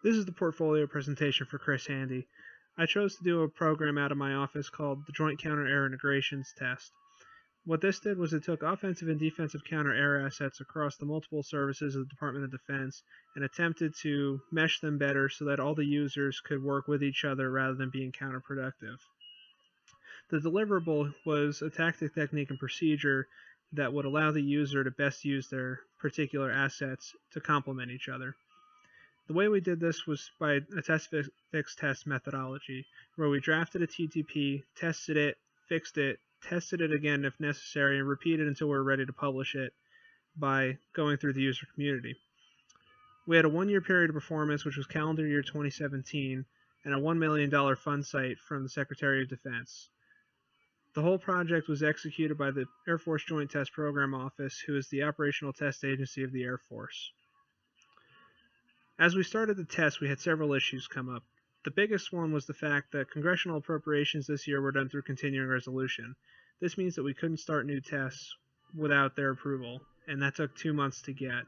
This is the portfolio presentation for Chris Handy. I chose to do a program out of my office called the Joint Counter Error Integrations Test. What this did was it took offensive and defensive counter error assets across the multiple services of the Department of Defense and attempted to mesh them better so that all the users could work with each other rather than being counterproductive. The deliverable was a tactic, technique, and procedure that would allow the user to best use their particular assets to complement each other. The way we did this was by a test fix test methodology, where we drafted a TTP, tested it, fixed it, tested it again if necessary, and repeated until we were ready to publish it by going through the user community. We had a 1-year period of performance, which was calendar year 2017, and a $1 million fund site from the Secretary of Defense. The whole project was executed by the Air Force Joint Test Program Office, who is the operational test agency of the Air Force. As we started the test, we had several issues come up. The biggest one was the fact that congressional appropriations this year were done through continuing resolution. This means that we couldn't start new tests without their approval, and that took 2 months to get.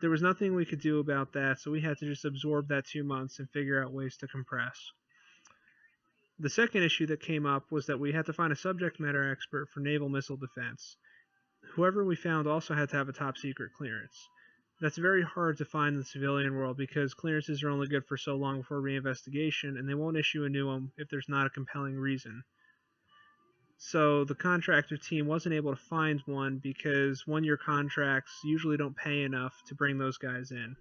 There was nothing we could do about that, so we had to just absorb that 2 months and figure out ways to compress. The second issue that came up was that we had to find a subject matter expert for naval missile defense. Whoever we found also had to have a top secret clearance. That's very hard to find in the civilian world because clearances are only good for so long before reinvestigation, and they won't issue a new one if there's not a compelling reason. So the contractor team wasn't able to find one because 1-year contracts usually don't pay enough to bring those guys in.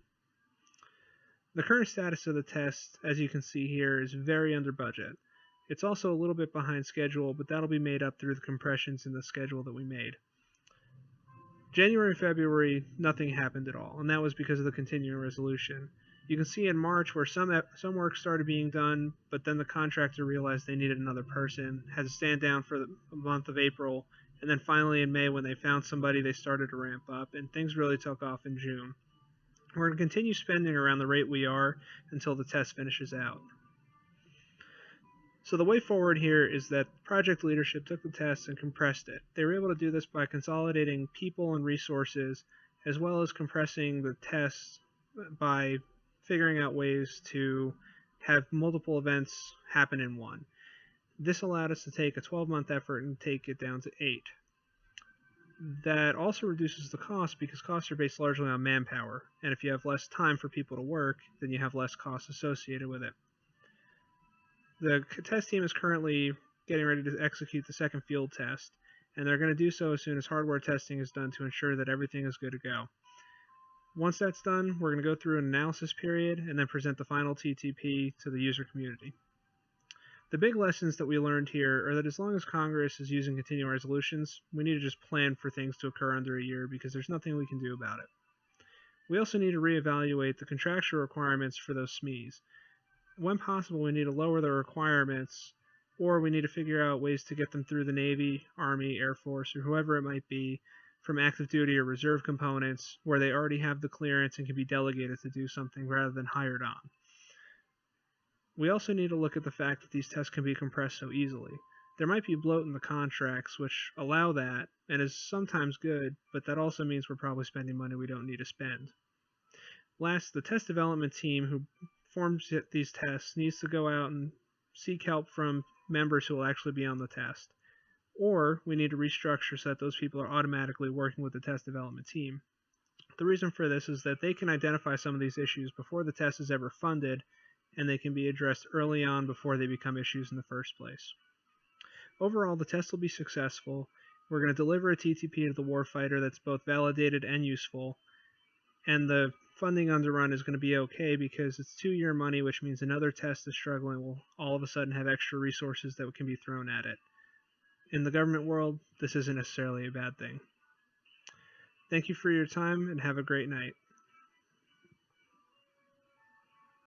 The current status of the test, as you can see here, is very under budget. It's also a little bit behind schedule, but that'll be made up through the compressions in the schedule that we made. January and February, nothing happened at all, and that was because of the continuing resolution. You can see in March where some work started being done, but then the contractor realized they needed another person, had to stand down for the month of April, and then finally in May when they found somebody, they started to ramp up, and things really took off in June. We're going to continue spending around the rate we are until the test finishes out. So the way forward here is that project leadership took the test and compressed it. They were able to do this by consolidating people and resources, as well as compressing the tests by figuring out ways to have multiple events happen in one. This allowed us to take a 12-month effort and take it down to 8. That also reduces the cost because costs are based largely on manpower, and if you have less time for people to work, then you have less costs associated with it. The test team is currently getting ready to execute the second field test, and they're going to do so as soon as hardware testing is done to ensure that everything is good to go. Once that's done, we're going to go through an analysis period and then present the final TTP to the user community. The big lessons that we learned here are that as long as Congress is using continuing resolutions, we need to just plan for things to occur under a year because there's nothing we can do about it. We also need to reevaluate the contractual requirements for those SMEs. When possible, we need to lower the requirements, or we need to figure out ways to get them through the Navy, Army, Air Force, or whoever it might be from active duty or reserve components where they already have the clearance and can be delegated to do something rather than hired on. We also need to look at the fact that these tests can be compressed so easily. There might be bloat in the contracts which allow that and is sometimes good, but that also means we're probably spending money we don't need to spend. Last, the test development team who forms these tests needs to go out and seek help from members who will actually be on the test. Or we need to restructure so that those people are automatically working with the test development team. The reason for this is that they can identify some of these issues before the test is ever funded, and they can be addressed early on before they become issues in the first place. Overall, the test will be successful. We're going to deliver a TTP to the warfighter that's both validated and useful, and the funding underrun is going to be okay because it's 2-year money, which means another test is struggling will all of a sudden have extra resources that can be thrown at it. In the government world, this isn't necessarily a bad thing. Thank you for your time and have a great night.